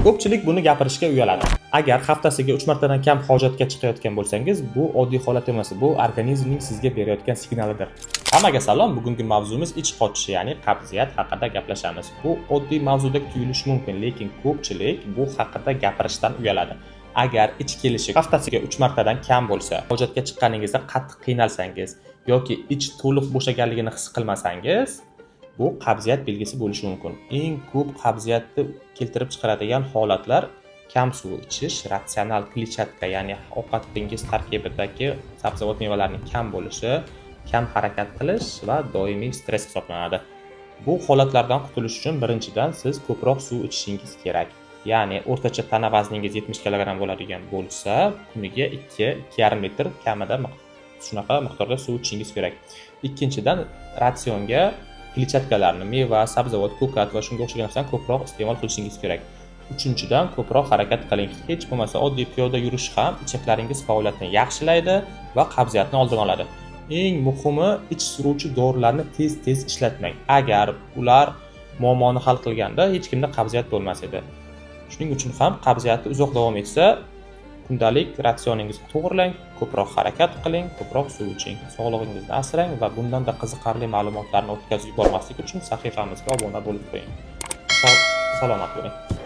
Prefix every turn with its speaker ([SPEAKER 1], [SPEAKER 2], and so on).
[SPEAKER 1] Ko'pchilik buni gapirishga uyaladi. Agar haftasiga 3 martadan kam hojatga chiqayotgan bo'lsangiz, bu oddiy holat emas, bu organizmning sizga berayotgan signalidir. Hammaga salom, bugungi mavzumiz ich qochishi, ya'ni qabziyat haqida gaplashamiz. Bu oddiy mavzudek tuyulishi mumkin, lekin ko'pchilik bu haqida gapirishdan uyaladi. Agar ich kelishi haftasiga 3 martadan kam bo'lsa, hojatga chiqqaningizda qattiq qiynalsangiz yoki ich to'liq bo'shaganligini his qilmasangiz, bu qabziyat belgisi bo'lishi mumkin. Eng ko'p qabziyatni keltirib chiqaradigan holatlar kam suv ichish, ratsional kletchatka, ya'ni ovqatingiz tarkibidagi sabzavot mevalarning kam bo'lishi, kam harakat qilish va doimiy stress hisoblanadi. Bu holatlardan qutulish uchun birinchidan siz ko'proq suv ichishingiz kerak. Ya'ni o'rtacha tana vazningiz 70 kg bo'ladigan bo'lsa, kuniga 2-2,5 litr kamida shunaqa miqdorda suv ichishingiz kerak. Ikkinchidan ratsionga kletchatkalarni, meva, sabzavot, ko'kat va shunga o'xshagan narsalarni ko'proq iste'mol qilishingiz kerak. Uchinchidan ko'proq harakat qiling. Hech bo'lmasa oddiy piyoda yurish ham ichaklaringiz faoliyatini yaxshilaydi va qabziyatni oldini oladi. Eng muhimi, ich suruvchi dorilarni tez-tez ishlatmang. Agar ular muammoni hal qilganda hech kimda qabziyat bo'lmas edi. Shuning uchun ham qabziyatni uzoq davom etsa, kundalik ratsioningizni to'g'rilang, ko'proq harakat qiling, ko'proq suv iching, sog'lig'ingizni asrang va bundanda qiziqarli ma'lumotlarni o'tkazib yubormaslik uchun sahifamizga obuna bo'lib qo'ying. Salomat bo'ling.